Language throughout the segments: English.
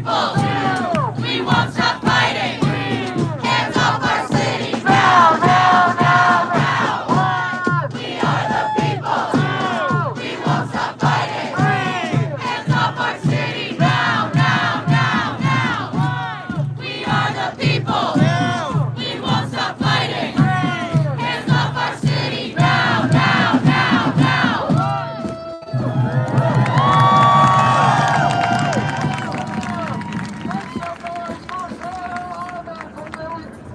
We won't stop fighting. Hands off our city. Now, now, now, now. We are the people. We won't stop fighting. Hands off our city. Now, now, now, now. We are the people. We won't stop fighting. Hands off our city. Now, now, now, now.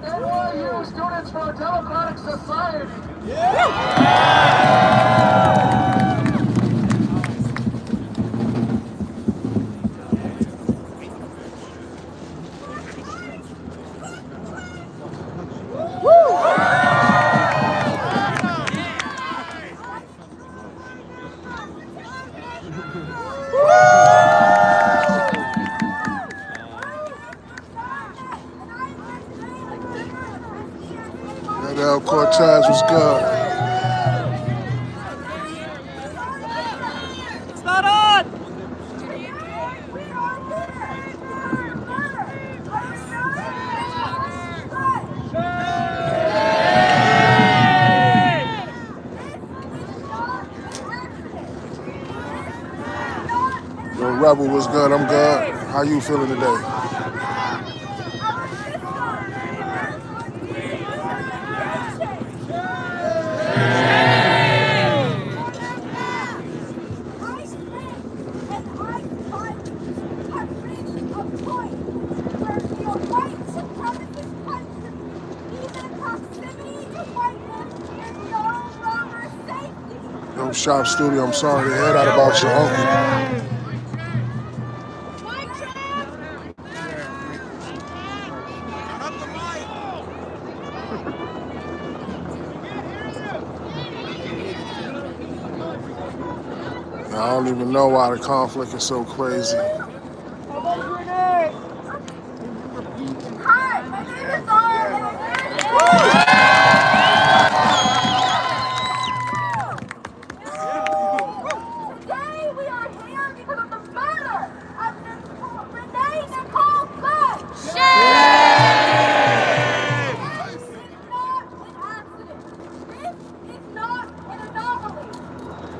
NYU Students for a Democratic Society. Cortez was good. It's not on! The Rebel was good. I'm good. How you feeling today? Yo, Shop Studio, I'm sorry to hear that about your uncle. I don't even know why the conflict is so crazy. Renee. Hi, my name is Today we are here because of the murder of Renee Nicole Good. This is not an accident. This is not an anomaly.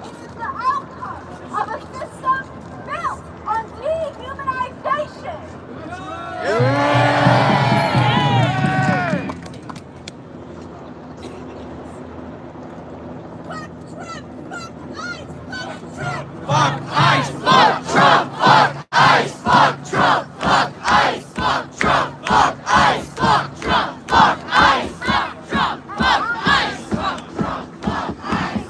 It is the outcome of a system built on dehumanization. Fuck ICE, fuck Trump, fuck ICE, fuck Trump, fuck ICE, fuck Trump, fuck ICE, fuck Trump, fuck ICE, fuck Trump, fuck ICE, fuck Trump, fuck ICE.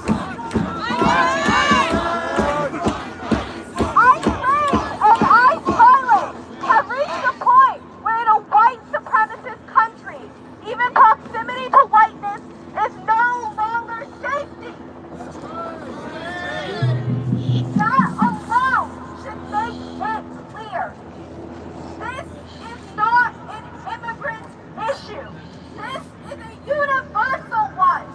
ICE raids and ICE violence have reached a point where in a white supremacist country, even proximity to whiteness is no longer safety. That alone should make it clear. This is not an immigrant issue. This is a universal one.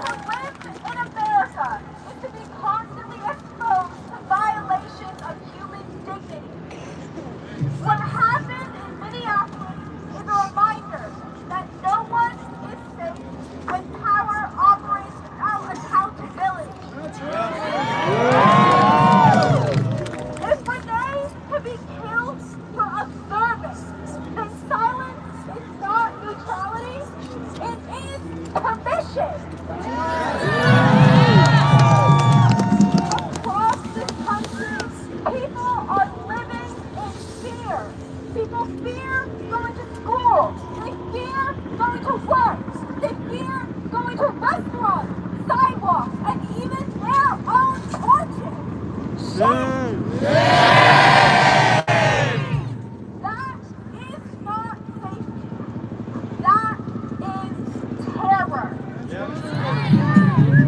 To live in America is to be constantly exposed to violations of human dignity. What happened in Minneapolis is a reminder that no one is safe when power operates without accountability. If Renee can be killed for observance, then silence is not neutrality, it is permission. Across this country, people are living in fear. People fear going to school. They fear going to work. They fear going to restaurants, sidewalks, and even their own porches. Shame. That is not safety. That is terror.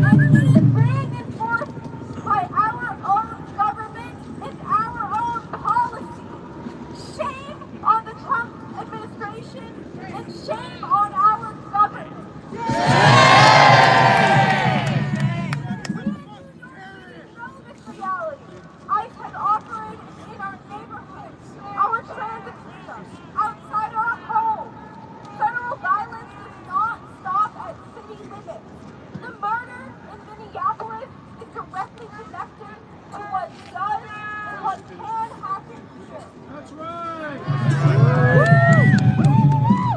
And it is reinforced by our own government and our own policy. Shame on the Trump administration and shame on our government. We in New York know this reality. what can happen here. That's right.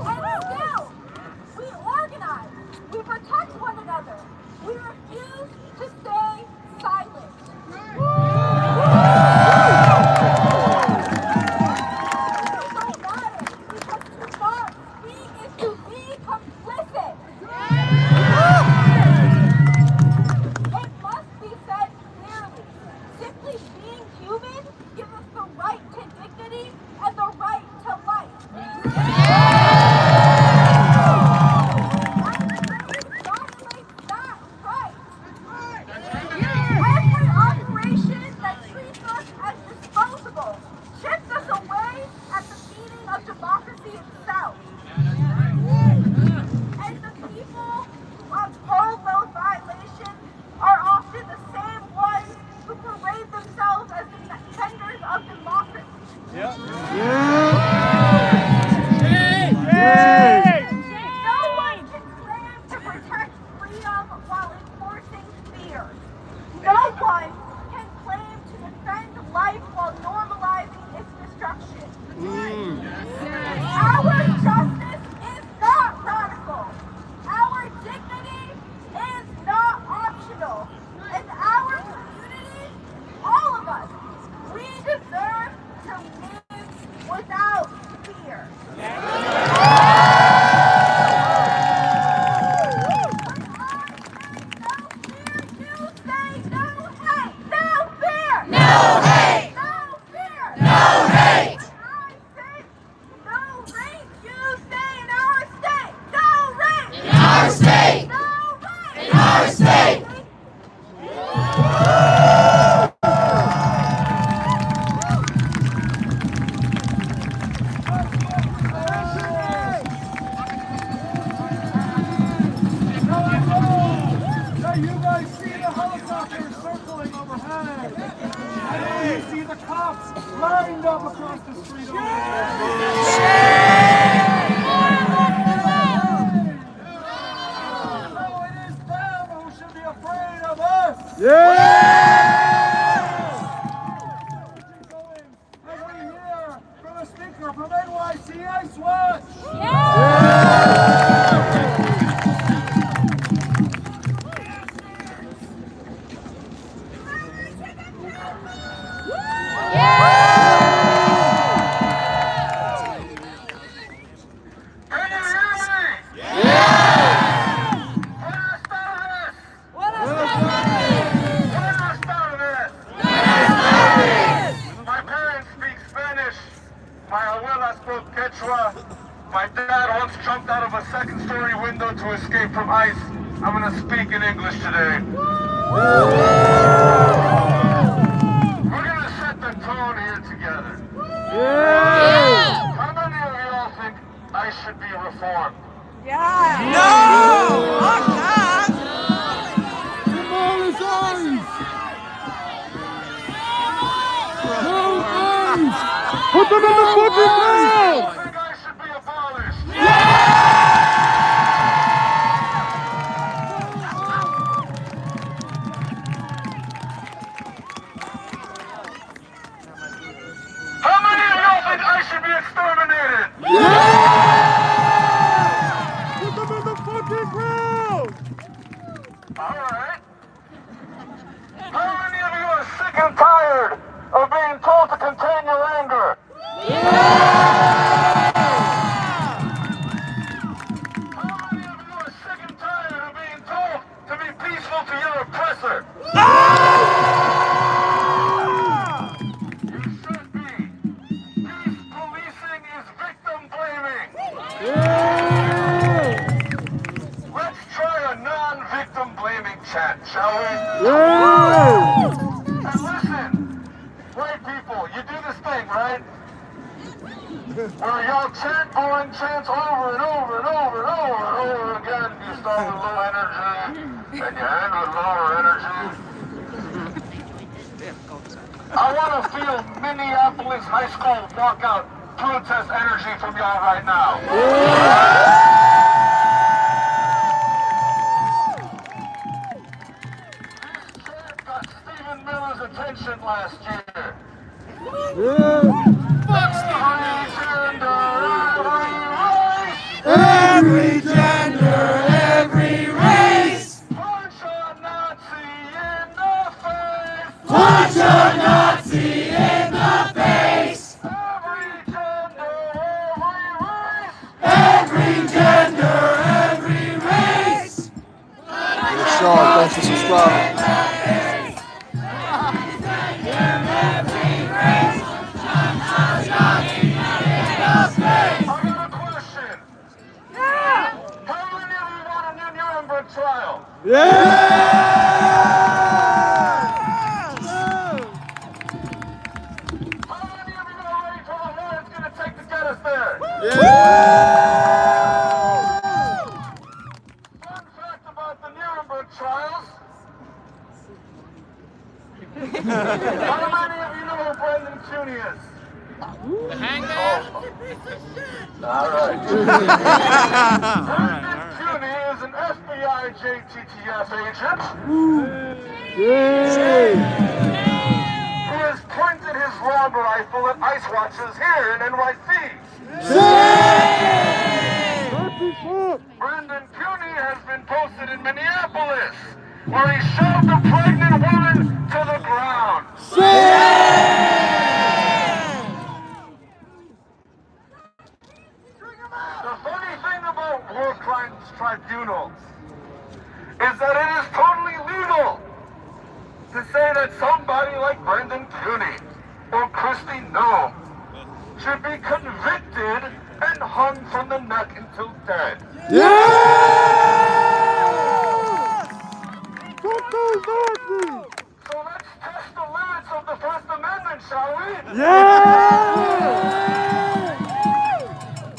And still, we organize, we protect one another, we refuse to stay silent. It don't matter, because to not speak is to be complicit. It must be said clearly. Simply being human gives us the right to dignity and the right to life. Violates that right. Every operation that treats us as disposable chips us away at the meaning of democracy itself. And the people who uphold those violations are often the same ones who parade themselves as defenders of democracy. No one can claim to protect freedom while enforcing fear. No one can claim to defend life while normalizing its destruction. Our justice is not radical. Our dignity is not optional. And our community, all of us, we deserve to live without fear. Now you guys see the helicopters circling overhead. And now you see the cops lined up across the street over there. So it is them who should be afraid of us. As we hear from a speaker from NYC Ice Watch. My parents speak Spanish. My abuela spoke Quechua. My dad once jumped out of a second-story window to escape from ICE. I'm going to speak in English today. We're going to set the tone here together. How many of you all think ICE should be reformed? Put them in the fucking ground! I think ICE should be abolished. How many of y'all think ICE should be exterminated? Put them in the fucking ground! Alright. How many of you are sick and tired of being told to contain your anger? How many of you are sick and tired of being told to be peaceful to your oppressor? You should be. Peace policing is victim blaming. Let's try a non-victim blaming chant, shall we? And listen, white people, you do this thing, right? Where y'all chant boring chants over and over and over and over and over again. You start with low energy, and you end with lower energy. I want to feel Minneapolis high school walkout protest energy from y'all right now. This chant got Stephen Miller's attention last year. Every gender, every race. Punch a Nazi in the face. Punch a Nazi in the face. Every gender, every race. Every gender, every race. Hey, Sean, thanks for subscribing. I got a question. How many of you want a new Nuremberg trial? How many of you are ready for the war it's going to take to get us there? Fun fact about the Nuremberg trials. How many of you know who Brendan Cooney is? The hangman? All right. Brendan Cooney is an FBI JTTF agent. He has pointed his robber rifle at ICE watchers here in NYC. Brendan Cooney has been posted in Minneapolis, where he shoved a pregnant woman to the ground. The funny thing about war crimes tribunals is that it is totally legal to say that somebody like Brendan Cooney or Christy Noem should be convicted and hung from the neck until dead. So let's test the limits of the First Amendment, shall we?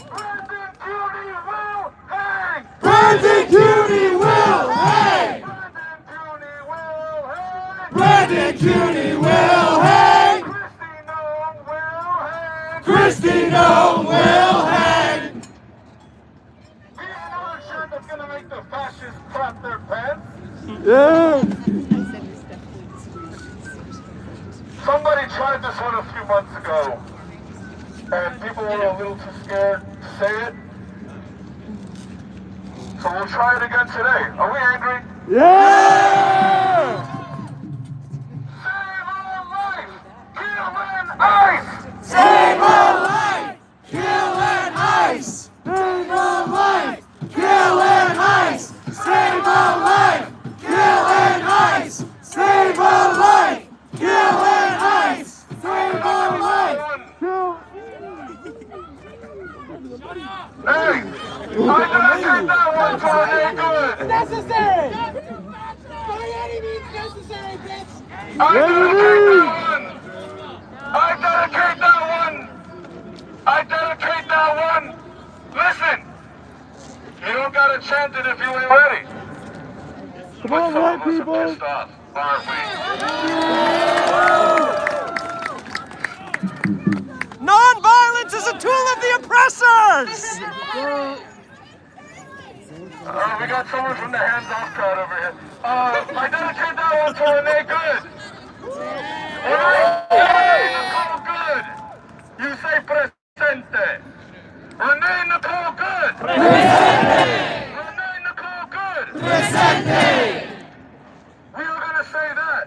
Brendan Cooney will hang! Brendan Cooney will hang! Brendan Cooney will hang! Brendan Cooney will hang! Christy Noem will hang! Christy Noem will hang! Here's another shirt that's gonna make the fascists crap their pants. Somebody tried this one a few months ago, and people were a little too scared to say it. So we'll try it again today. Are we angry? Save our life! Kill and ice! Save our life! Kill and ice! Save our life! Kill and ice! Save our life! Kill and ice! Save our life! Kill and ice! Save our life! Hey! I gotta take that one for Renee good! Necessary! By any means necessary, bitch! I dedicate that one! I dedicate that one! I dedicate that one! Listen! You don't gotta chant it if you ain't ready. Come on, white people! Pissed off, aren't we? Non-violence is a tool of the oppressors! We got someone from the hands-off crowd over here. I dedicate that one to Renee Good. Renee Nicole Good. You say presente. Renee Nicole Good. Presente. Renee Nicole Good. Presente! We are going to say that.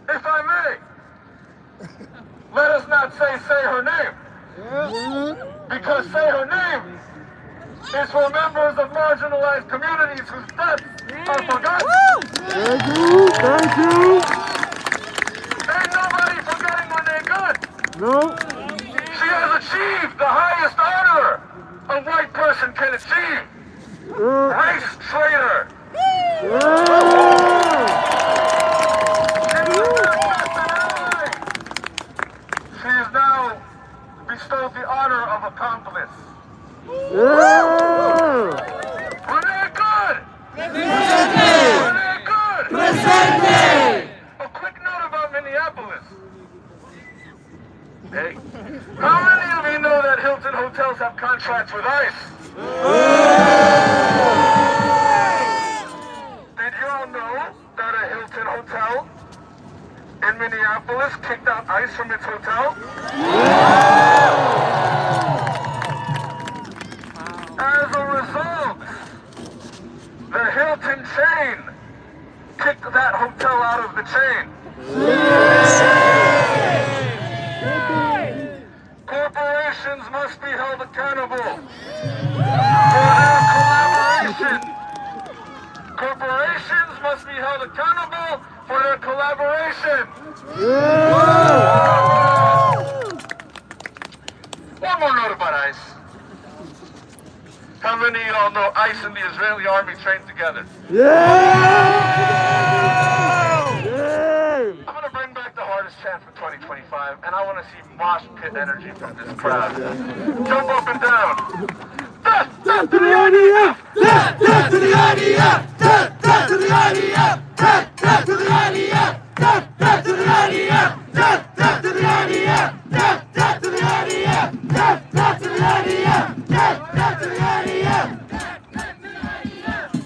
If I may, let us not say her name. Because say her name is for members of marginalized communities whose deaths are forgotten. Thank you. Ain't nobody forgetting Renee Good. No. She has achieved the highest honor a white person can achieve. Race traitor. She is now bestowed the honor of accomplice. Renee Good! Renee Good! Presente! A quick note about Minneapolis. Hey, how many of you know that Hilton hotels have contracts with ICE? Did you all know that a Hilton hotel in Minneapolis kicked out ICE from its hotel? As a result, the Hilton chain kicked that hotel out of the chain. Corporations must be held accountable for their collaboration. Corporations must be held accountable for their collaboration. One more note about ICE. How many of y'all know ICE and the Israeli army trained together? I'm going to bring back the hardest chant for 2025, and I want to see mosh pit energy from this crowd. Jump up and down. Death! Death to the IDF! Death! Death to the IDF! Death! Death to the IDF! Death! Death to the IDF! Death! Death to the IDF! Death! Death to the IDF! Death! Death to the IDF! Death! Death to the IDF! Death! Death to the IDF!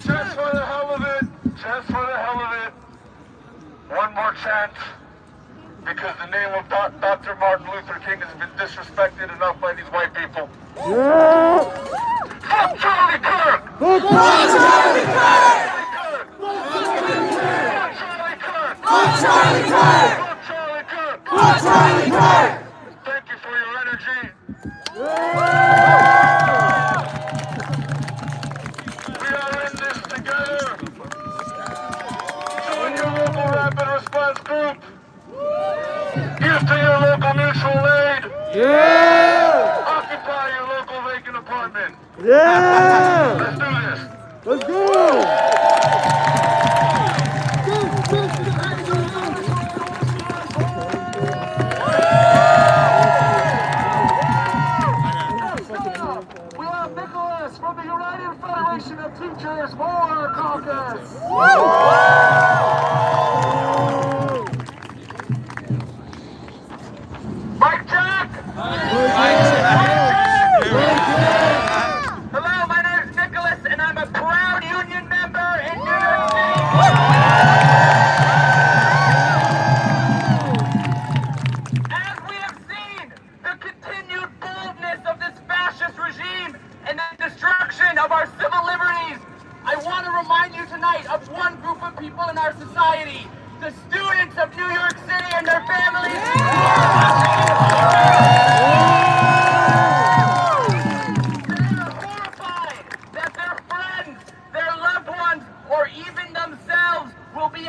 Just for the hell of it! Just for the hell of it! One more chant, because the name of Dr. Martin Luther King has been disrespected enough by these white people. Fuck Charlie Kirk! Fuck Charlie Kirk! Fuck Charlie Kirk! Fuck Charlie Kirk! Fuck Charlie Kirk! Thank you for your energy. We are in this together. Join your local rapid response group. Give to your local mutual aid. Occupy your local vacant apartment. Let's do this. Let's go! We have Nicholas from the United Federation of Teachers More Caucus. Mike Jack! Hello, my name is Nicholas, and I'm a proud union member in New York City. As we have seen the continued boldness of this fascist regime and the destruction of our civil liberties, I want to remind you tonight of one group of people in our society, the students of New York City and their families.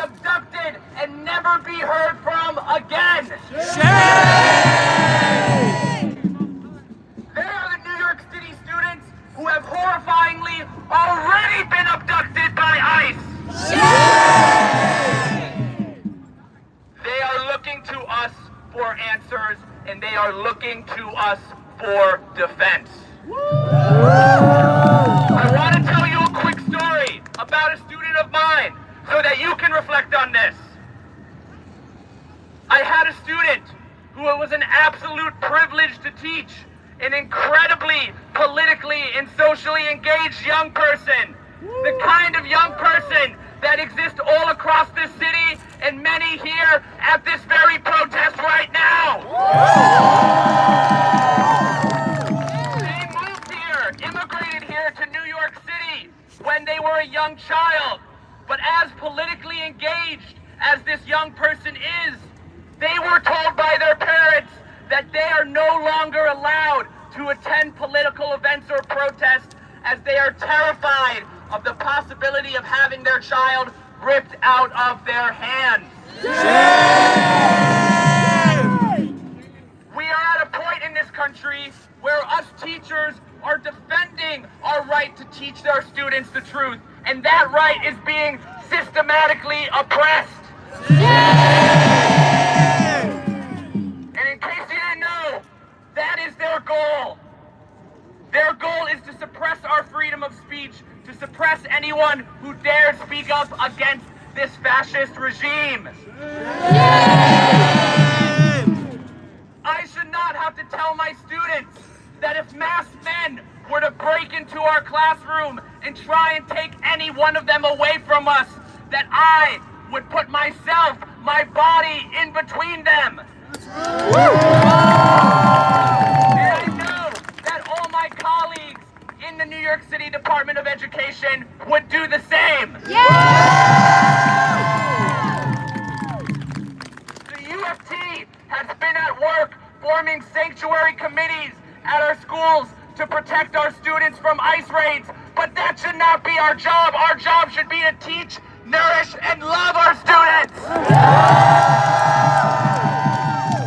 Abducted and never be heard from again. Shame! They are the New York City students who have horrifyingly already been abducted by ICE. Shame! They are looking to us for answers, and they are looking to us for defense. I want to tell you a quick story about a student of mine, so that you can reflect on this. I had a student who it was an absolute privilege to teach, an incredibly politically and socially engaged young person, the kind of young person that exists all across this city and many here at this very protest right now. They moved here, immigrated here to New York City when they were a young child. But as politically engaged as this young person is, they were told by their parents that they are no longer allowed to attend political events or protests, as they are terrified of the possibility of having their child ripped out of their hands. Shame! We are at a point in this country where us teachers are defending our right to teach our students the truth, and that right is being systematically oppressed. And in case you didn't know, that is their goal. Their goal is to suppress our freedom of speech, to suppress anyone who dares speak up against this fascist regime. I should not have to tell my students that if masked men were to break into our classroom and try and take any one of them away from us, that I would put myself my body in between them. And I know that all my colleagues in the New York City Department of Education would do the same. The UFT has been at work forming sanctuary committees at our schools to protect our students from ICE raids, but that should not be our job. Our job should be to teach, nourish, and love our students.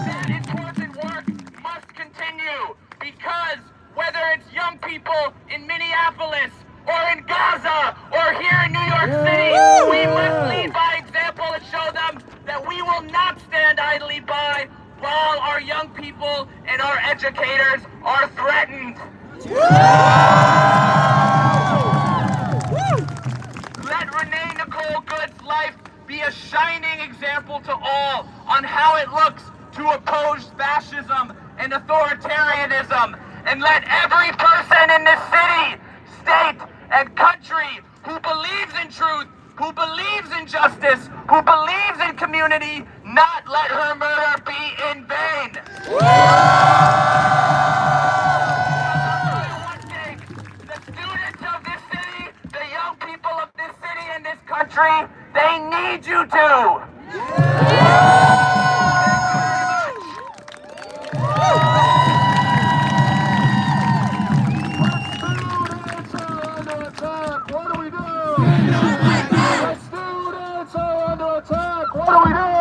That important work must continue because whether it's young people in Minneapolis or in Gaza or here in New York City, we must lead by example and show them that we will not stand idly by while our young people and our educators are threatened. Let Renee Nicole Good's life be a shining example to all on how it looks to oppose fascism and authoritarianism. And let every person in this city, state, and country who believes in truth, who believes in justice, who believes in community, not let her murder be in vain. The students of this city, the young people of this city and this country, they need you to.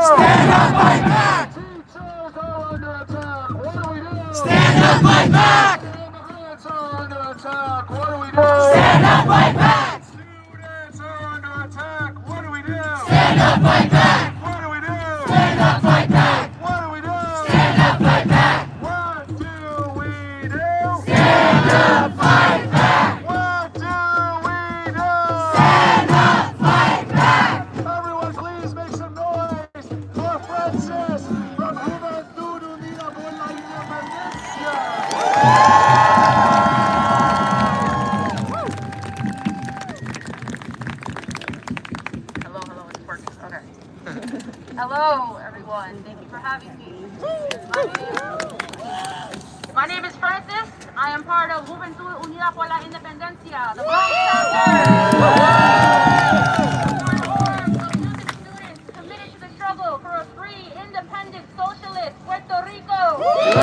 Stand up, fight back! Stand up, fight back! Stand up, fight back! Students are under attack. What do we do? Stand up, fight back! What do we do? Stand up, fight back! What do we do? Stand up, fight back! What do we do? Stand up, fight back! What do we do? Stand up, fight back! Everyone, please make some noise for Francis from Juventud Unida por la Independencia. Hello, everyone. Thank you for having me. My name is Francis. I am part of Juventud Unida por la Independencia, the Bronx chapter. Students committed to the struggle for a free, independent, socialist Puerto Rico. I'd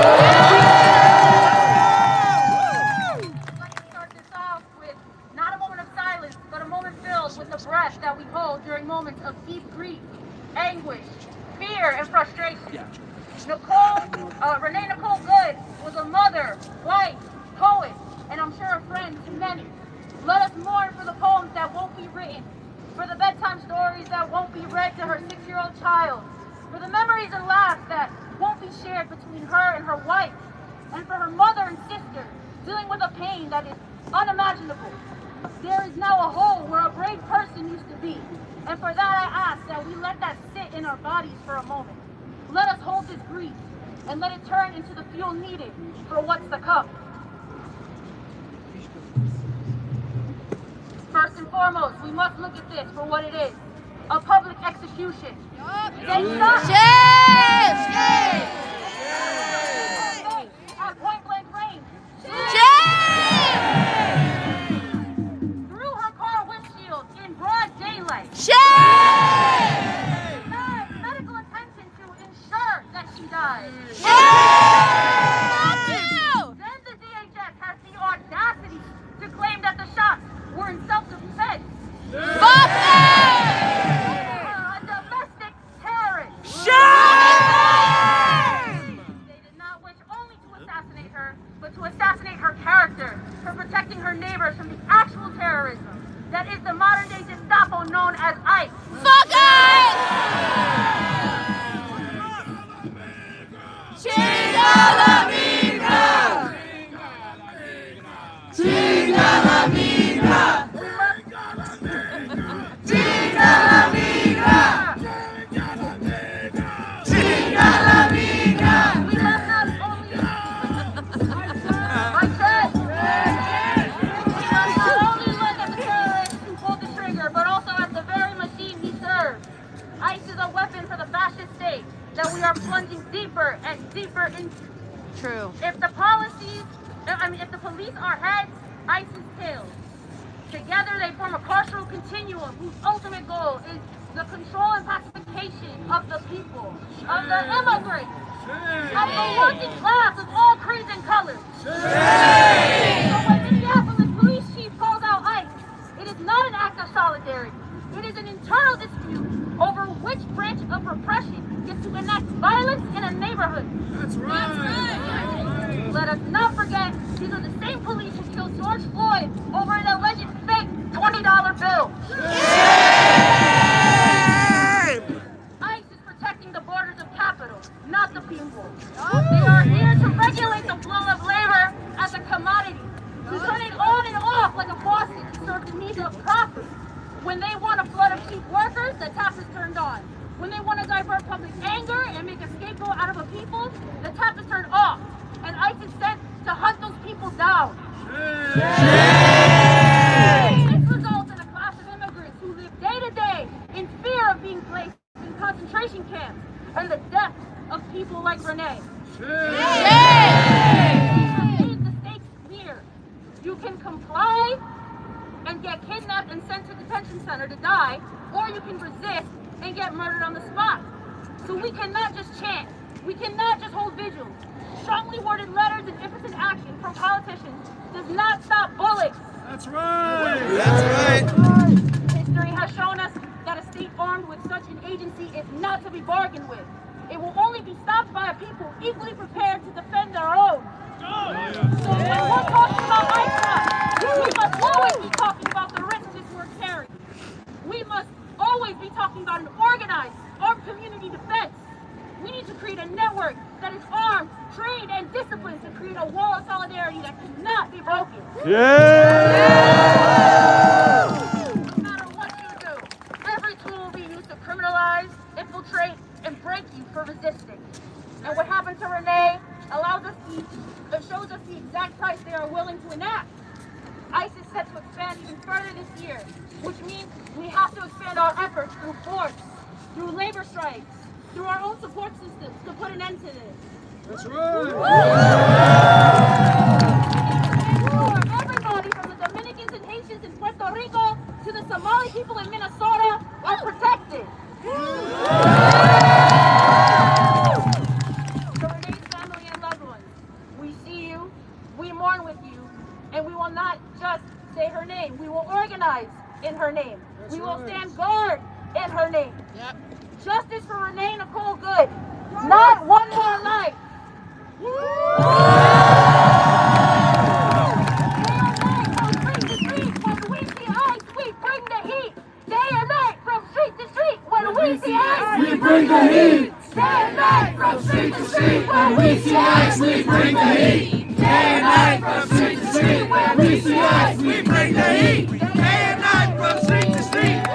like to start this off with not a moment of silence, but a moment filled with the breath that we hold during moments of deep grief, anguish, fear, and frustration. Renee Nicole Good was a mother, wife, poet, and I'm sure a friend to many. Let us mourn for the poems that won't be written, for the bedtime stories that won't be read to her 6-year-old child, for the memories and laughs that won't be shared between her and her wife, and for her mother and sister dealing with a pain that is unimaginable. There is now a hole where a brave person used to be, and for that I ask that we let that sit in our bodies for a moment. Let us hold this grief and let it turn into the fuel needed for what's to come. First and foremost, we must look at this for what it is, a public execution. At point blank range. Through her car windshield in broad daylight. Medical attention to ensure that she died. Then the DHS has the audacity to claim that the shots were in self-defense. Fuck A domestic terrorist. They did not wish only to assassinate her, but to assassinate her character, for protecting her neighbors from the actual terrorism that is the modern-day Gestapo known as ICE. Fuck ICE! Chinga la migra! Chinga la migra! Chinga la migra! Chinga la migra! We must not only look at the terrorist who pulled the trigger, but also at the very machine he served. ICE is a weapon for the fascists. deeper and deeper into. True. If the police are heads, ICE is tails. Together they form a carceral continuum whose ultimate goal is the control and pacification of the people, of the immigrants, of the working class of all creeds and colors. So when Minneapolis police chief calls out ICE, it is not an act of solidarity. It is an internal dispute over which branch of repression gets to enact violence in a neighborhood. That's right. Let us not forget, these are the same police who killed George Floyd over an alleged fake $20 bill. ICE is protecting the borders of capital, not the people. They are here to regulate the flow of labor as a commodity, to turn it on and off like a faucet to serve the needs of profit. When they want a flood of cheap workers, the tap is turned on. When they want to divert public anger and make a scapegoat out of a people, the tap is turned off. And ICE is sent to hunt those people down. This results in a class of immigrants who live day to day in fear of being placed in concentration camps and the death of people like Renee. The stakes clear. You can comply and get kidnapped and sent to detention center to die, or you can resist and get murdered on the spot. So we cannot just chant. We cannot just hold vigils. Strongly worded letters and impotent action from politicians does not stop bullets. That's right. That's right. History has shown us that a state armed with such an agency is not to be bargained with. It will only be stopped by a people equally prepared to defend their own. So when we're talking about ICE, we must always be talking about the risks this work carries. We must always be talking about an organized, armed community defense. We need to create a network that is armed, trained, and disciplined to create a wall of solidarity that cannot be broken. No matter what you do, every tool will be used to criminalize, infiltrate, and break you for resisting. And what happened to Renee shows us the exact price they are willing to enact. ICE is set to expand even further this year, which means we have to expand our efforts through force, through labor strikes, through our own support systems to put an end to this. That's right. Everybody from the Dominicans and Haitians in Puerto Rico to the Somali people in Minnesota are protected. To Renee's family and loved ones, we see you, we mourn with you, and we will not just say her name. We will organize in her name. We will stand guard in her name. Yep. Justice for Renee Nicole Good. Not one more life. When we see ICE, we bring the heat. Day and night from street to street. When we see ICE, we bring the heat. Day and night from street to street. When we see ICE, we bring the heat. Day and night from street to street. When we see ICE, we bring the heat. Day and night from street to street.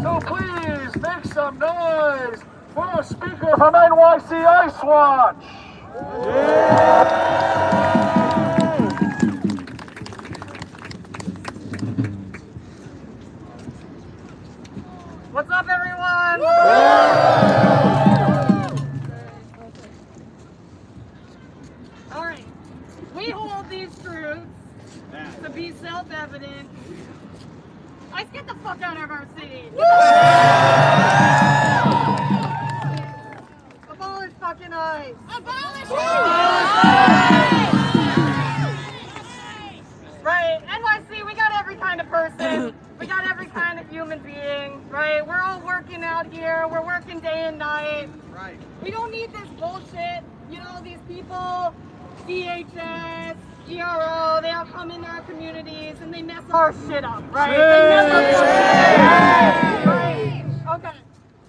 So please make some noise for a speaker from NYC Ice Watch. What's up, everyone? All right, we hold these truths to be self-evident. Let's get the fuck out of our city. Abolish fucking ICE. Abolish Right, NYC, we got every kind of person. We got every kind of human being, right? We're all working out here. We're working day and night. Right. We don't need this bullshit. You know, these people, DHS, ERO, they all come into our communities and they mess our shit up, right? They mess up right? Okay.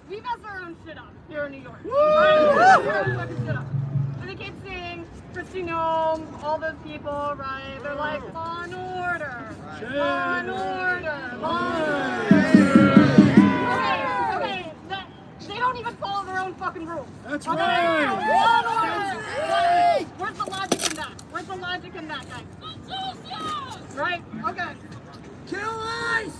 We mess our own shit up here in New York. Right? We mess our own fucking shit up. And they keep saying, Christy Nome, all those people, right? They're like, law and order. Law and order. Law and order. Okay. They don't even follow the own fucking rules. That's Okay? right. Where's the logic in that? Where's the logic in that, guys? Right? Okay. Kill ICE!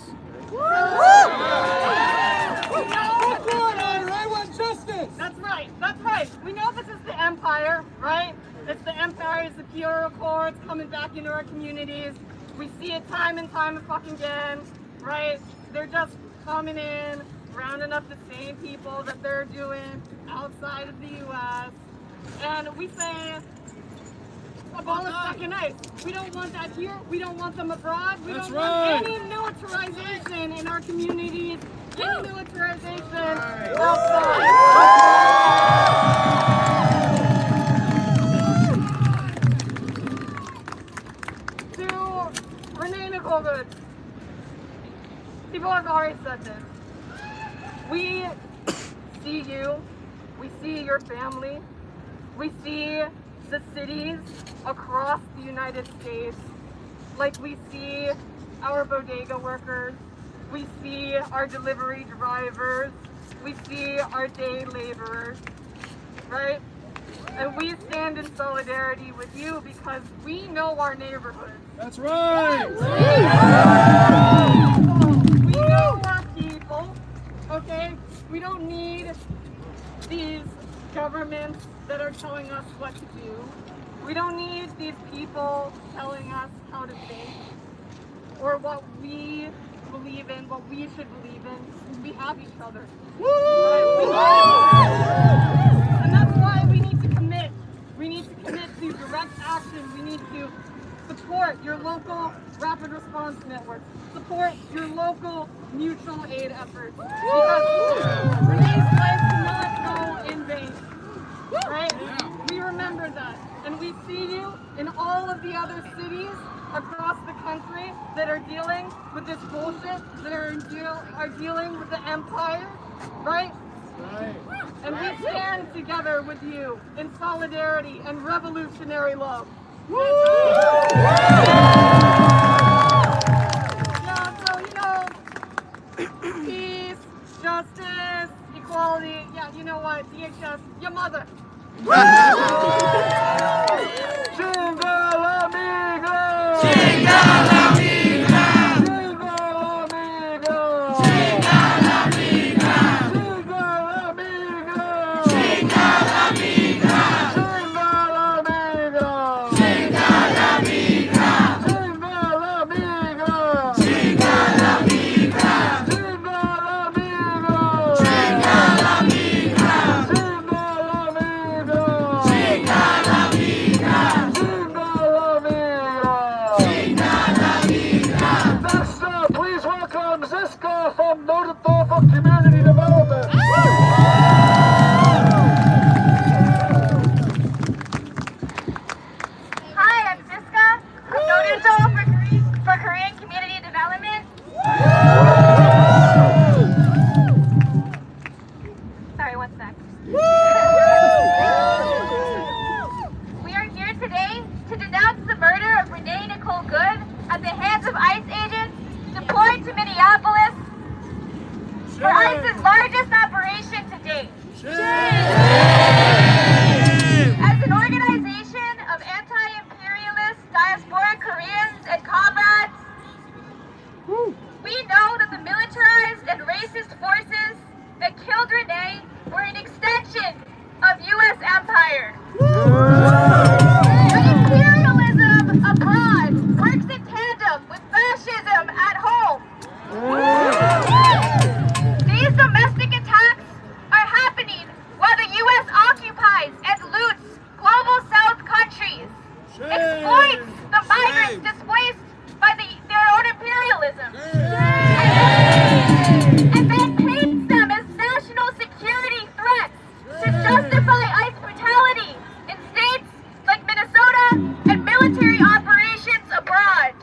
I want justice! That's right. That's right. We know this is the empire, right? It's the empire. It's the Kyoto Accords coming back into our communities. We see it time and time and fucking again, right? They're just coming in, rounding up the same people that they're doing outside of the U.S. And we say, abolish fucking ICE. We don't want that here. We don't want them abroad. We don't want any militarization in our communities. Any militarization outside. To Renee Nicole, people have already said this. We see you. We see your family. We see the cities across the United States, like we see our bodega workers, we see our delivery drivers, we see our day laborers, right? And we stand in solidarity with you because we know our neighborhoods. That's right! We know our people, okay? We don't need these governments that are telling us what to do. We don't need these people telling us how to think or what we believe in, what we should believe in. We have each other. And that's why we need to commit. We need to commit to direct action. We need to support your local rapid response networks. Support your local mutual aid efforts. Because Renee's life cannot go in vain. Right? We remember that. And we see you in all of the other cities across the country that are dealing with this bullshit, that are dealing with the empire, right? And we stand together with you in solidarity and revolutionary love. Yeah, so peace, justice, equality. Yeah, you know what? DHS, your mother. Chinga la migra! Chinga la migra! Chinga la migra! Chinga la migra! Chinga la migra! Chinga la migra! Chinga la migra! Chinga la migra! Chinga la migra! Chinga la migra! Chinga la migra! Chinga la migra! Chinga la migra! Chinga la migra! Next up, please welcome Ziska from Noted for Community Development. Hi, I'm Ziska. I'm noted for Korean Community Development. Sorry, one sec. We are here today to denounce the murder of Renee Nicole Good at the hands of ICE agents deployed to Minneapolis for ICE's largest operation to date. As an organization of anti-imperialist diaspora Koreans and comrades, we know that the militarized and racist forces that killed Renee were an extension of U.S. empire. The imperialism abroad works in tandem with fascism at home. These domestic attacks are happening while the U.S. occupies and loots global South countries, exploits the migrants displaced by their own imperialism, and then paints them as national security threats to justify ICE brutality in states like Minnesota and military operations abroad.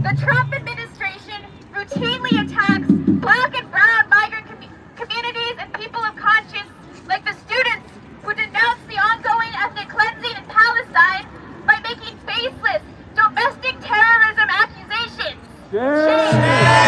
The Trump administration routinely attacks black and brown migrant communities and people of conscience, like the students who denounce the ongoing ethnic cleansing in Palestine by making baseless domestic terrorism accusations. Shame.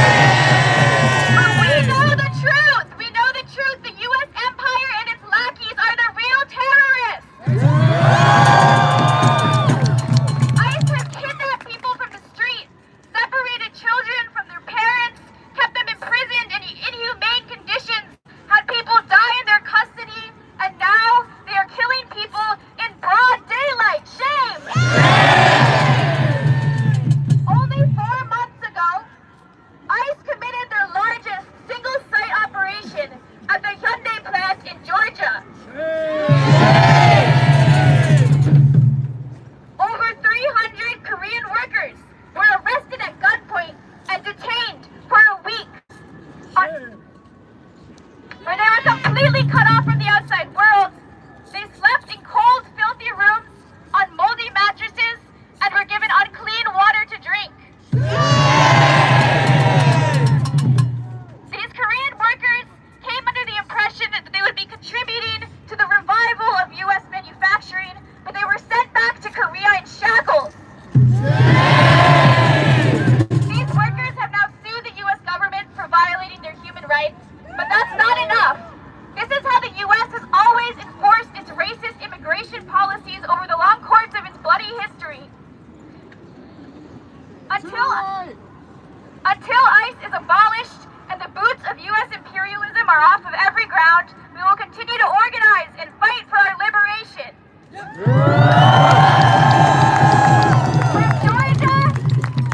Until ICE is abolished and the boots of U.S. imperialism are off of every ground, we will continue to organize and fight for our liberation.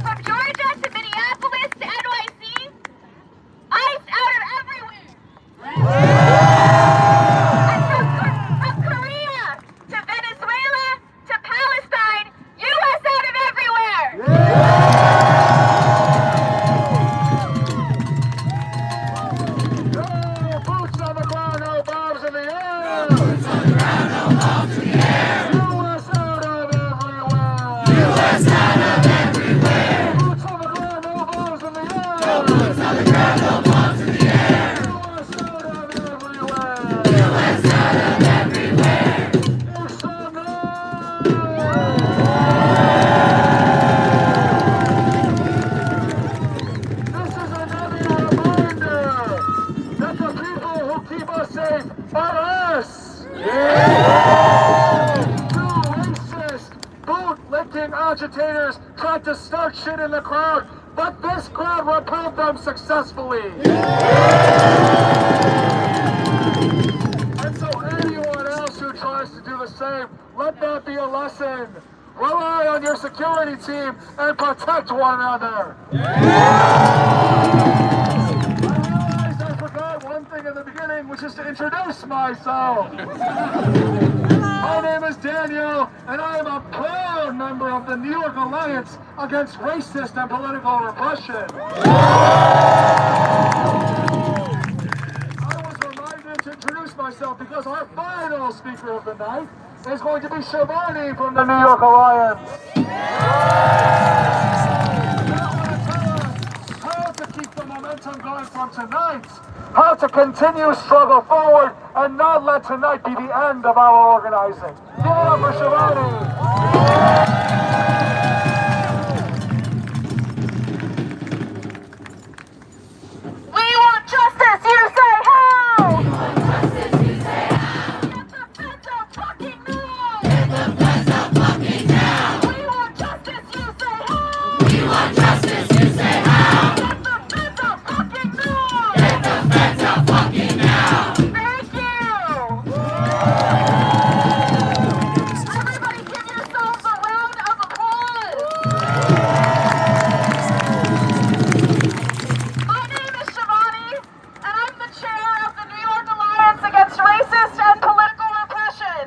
From Georgia to Minneapolis to NYC, ICE out of everywhere. And from Korea to Venezuela to Palestine, U.S. out of everywhere. No boots on the ground, no bombs in the air. Boots on the ground, no bombs in the air. U.S. out of everywhere. U.S. out of everywhere. Boots on the ground, no bombs in the air. Boots on the ground, no bombs in the air. U.S. out of everywhere. U.S. out of everywhere. This is another reminder that the people who keep us safe are us. Two racist, boot-licking agitators tried to start shit in the crowd, but this crowd repelled them successfully. And so anyone else who tries to do the same, let that be a lesson. Rely on your security team and protect one another. I realized I forgot one thing in the beginning, which is to introduce myself. My name is Daniel, and I am a proud member of the New York Alliance Against Racist and Political Repression. I was reminded to introduce myself because our final speaker of the night is going to be Shivani from the New York Alliance. How to keep the momentum going from tonight, how to continue struggle forward and not let tonight be the end of our organizing. Give it up for Shivani. We want justice, you say how? Get the feds out fucking now. We want justice, you say how? We want justice, you say how? Get the feds out fucking now. Get the feds out fucking now. Thank you. Everybody give yourselves a round of applause. My name is Shivani, and I'm the chair of the New York Alliance Against Racist and Political Repression.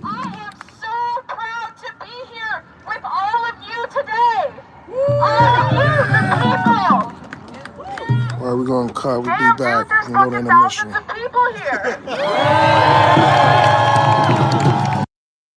I am so proud to be here with all of you today. All of you, the people. All right, we're going to cut. We'll Damn, be back. dude, there's We're going to fucking intermission. thousands of people here.